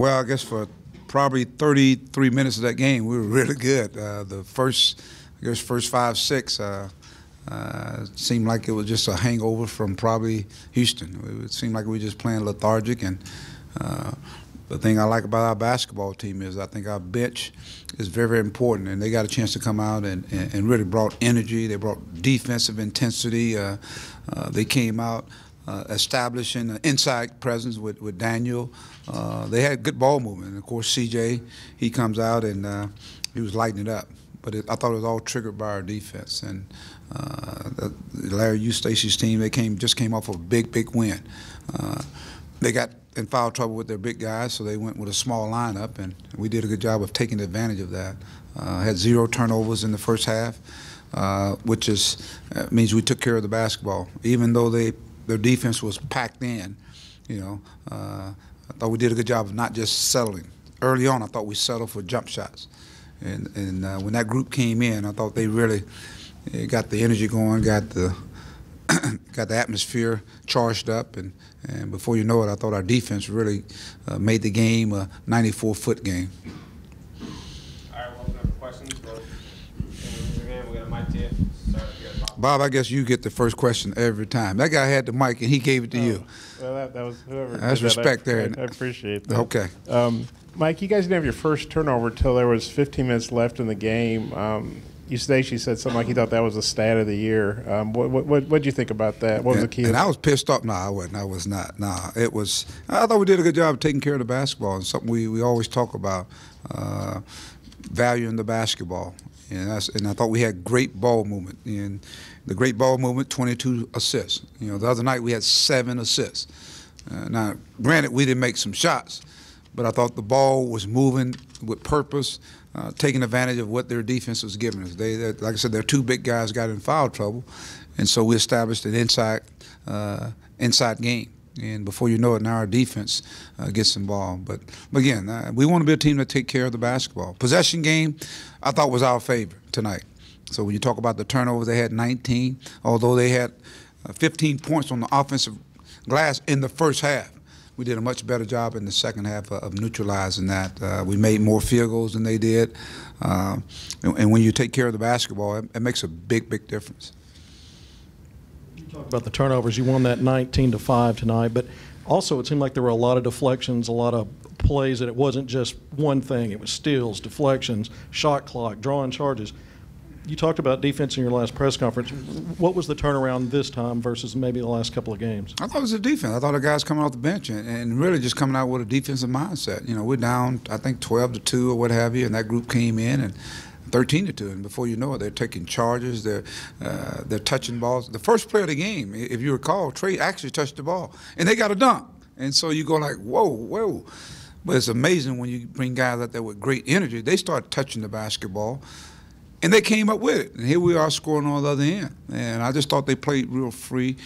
Well, I guess for probably 33 minutes of that game, we were really good. The first, I guess, first 5, 6 seemed like it was just a hangover from probably Houston. It seemed like we were just playing lethargic. And the thing I like about our basketball team is I think our bench is very, very important. And they got a chance to come out and really brought energy. They brought defensive intensity. They came out establishing an inside presence with Daniel. They had good ball movement. And of course, CJ, he comes out and he was lighting it up. But I thought it was all triggered by our defense. And Larry Eustachy's team, they just came off of a big, big win. They got in foul trouble with their big guys, so they went with a small lineup, and we did a good job of taking advantage of that. Had 0 turnovers in the first half, which means we took care of the basketball. Even though their defense was packed in, I thought we did a good job of not just settling. Early on, I thought we settled for jump shots. And when that group came in, I thought they really got the energy going, got the atmosphere charged up, and before you know it, I thought our defense really made the game a 94-foot game. All right, we'll open up for questions. We got a mic to you. Bob, I guess you get the first question every time. That guy had the mic, and he gave it to you. Well, that was whoever. That's respect there. I appreciate that. Okay. Mike, you guys didn't have your first turnover until there was 15 minutes left in the game. Eustachy said something like he thought that was the stat of the year. What did you think about that? What was the key? And I was pissed off. No, I wasn't. I was not. No, it was. I thought we did a good job of taking care of the basketball, and something we always talk about, valuing the basketball. And I thought we had great ball movement. And the great ball movement, 22 assists. The other night we had 7 assists. Now, granted, we didn't make some shots, but I thought the ball was moving with purpose, taking advantage of what their defense was giving us. Like I said, their 2 big guys got in foul trouble, and so we established an inside game. And before you know it, now our defense gets involved. But again, we want to be a team that take care of the basketball. Possession game, I thought was our favor tonight. So when you talk about the turnovers, they had 19, although they had 15 points on the offensive glass in the first half. We did a much better job in the second half of neutralizing that. We made more field goals than they did. And when you take care of the basketball, it makes a big, big difference. You talked about the turnovers. You won that 19-5 tonight, but also it seemed like there were a lot of deflections, a lot of plays, and it wasn't just one thing. It was steals, deflections, shot clock, drawing charges. You talked about defense in your last press conference. What was the turnaround this time versus maybe the last couple of games? I thought it was the defense. I thought the guys coming off the bench and really just coming out with a defensive mindset. We're down, I think, 12-2 or what have you, and that group came in and 13-2, and before you know it, they're taking charges. They're touching balls. The first play of the game, if you recall, Trey actually touched the ball, and they got a dunk. And so you go like, whoa, whoa. But it's amazing when you bring guys out there with great energy. They start touching the basketball. And they came up with it, and here we are scoring on the other end. And I just thought they played real free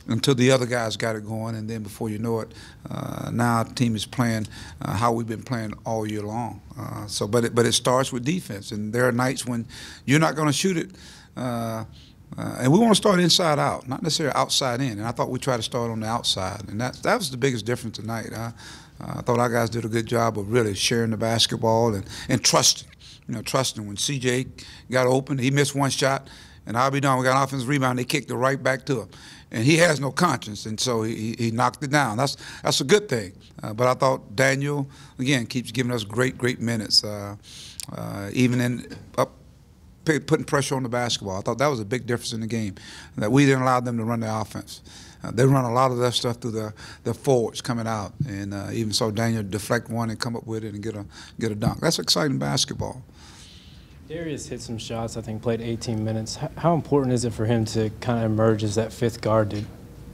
until the other guys got it going, and then before you know it, now our team is playing how we've been playing all year long. But it starts with defense, and there are nights when you're not going to shoot it, and we want to start inside out, not necessarily outside in. And I thought we tried to start on the outside, and that was the biggest difference tonight. I thought our guys did a good job of really sharing the basketball and trusting. Trusting. When CJ got open, he missed one shot, and I'll be done. We got an offensive rebound. They kicked it right back to him, and he has no conscience, and so he knocked it down. That's a good thing. But I thought Daniel again keeps giving us great minutes, even in putting pressure on the basketball. I thought that was a big difference in the game, that we didn't allow them to run the offense. They run a lot of that stuff through the forwards coming out, and even so Daniel deflect one and come up with it and get a dunk. That's exciting basketball. Darius hit some shots, I think, played 18 minutes. How important is it for him to kind of emerge as that 5th guard to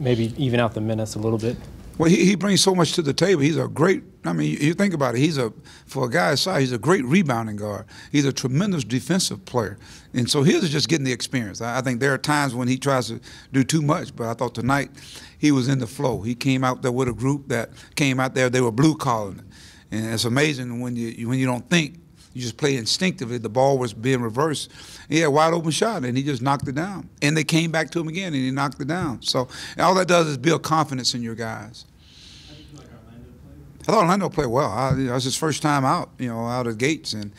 maybe even out the minutes a little bit? Well, he brings so much to the table. He's a great, you think about it, for a guy his size, he's a great rebounding guard. He's a tremendous defensive player. And so he's just getting the experience. I think there are times when he tries to do too much, but I thought tonight he was in the flow. He came out there with a group that came out there, they were blue-collar. And it's amazing when you don't think. You just play instinctively. The ball was being reversed. He had a wide open shot, and he just knocked it down. And they came back to him again, and he knocked it down. So all that does is build confidence in your guys. I thought Orlando played well. It was his first time out, out of the gates, and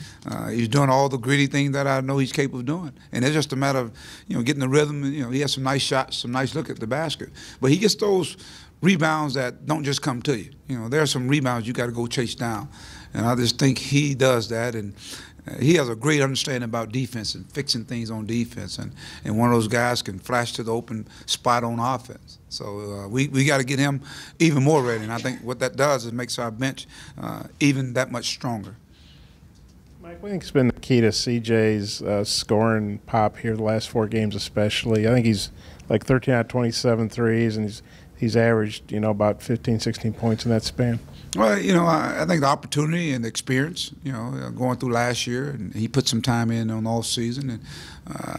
he's doing all the gritty things that I know he's capable of doing. And it's just a matter of, getting the rhythm. He has some nice shots, some nice look at the basket. But he gets those rebounds that don't just come to you. There are some rebounds you got to go chase down, and I just think he does that. And he has a great understanding about defense and fixing things on defense, and one of those guys can flash to the open spot on offense. So we got to get him even more ready, and I think what that does is makes our bench even that much stronger. Mike, what do you think's been the key to CJ's scoring pop here the last 4 games especially? I think he's like 13 out of 27 threes, and he's averaged, about 15, 16 points in that span. Well, I think the opportunity and the experience, going through last year, and he put some time in on all season, and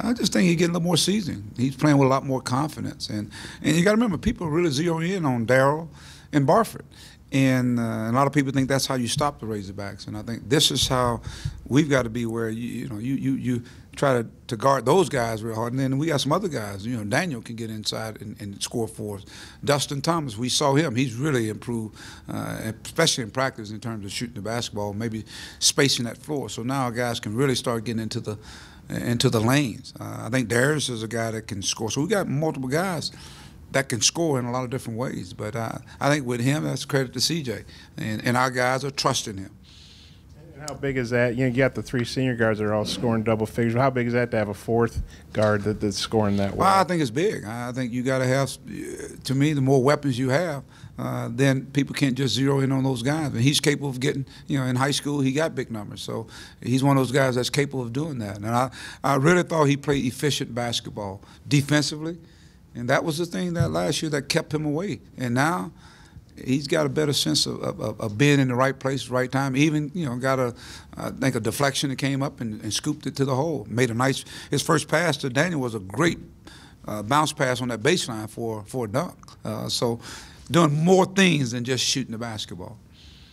I just think he's getting a little more seasoned. He's playing with a lot more confidence, and you got to remember, people are really zeroing in on Darryl and Barford, and a lot of people think that's how you stop the Razorbacks, and I think this is how we've got to be, where you try to guard those guys real hard, and then we got some other guys. Daniel can get inside and score for us. Dustin Thomas, we saw him. He's really improved, especially in practice in terms of shooting the basketball, maybe spacing that floor. So now our guys can really start getting into the lanes. I think Darius is a guy that can score. So we got multiple guys that can score in a lot of different ways. But I think with him, that's credit to CJ, and our guys are trusting him. How big is that? You got the 3 senior guards that are all scoring double figures. How big is that to have a 4th guard that's scoring that well? Well, I think it's big. I think you got to have, to me, the more weapons you have, then people can't just zero in on those guys. And he's capable of getting, in high school he got big numbers. So he's one of those guys that's capable of doing that. And I really thought he played efficient basketball defensively. And that was the thing that last year that kept him away. And now he's got a better sense of being in the right place, right time. Even, got I think a deflection that came up and scooped it to the hole. Made a nice, his first pass to Daniel was a great bounce pass on that baseline for a dunk. So doing more things than just shooting the basketball.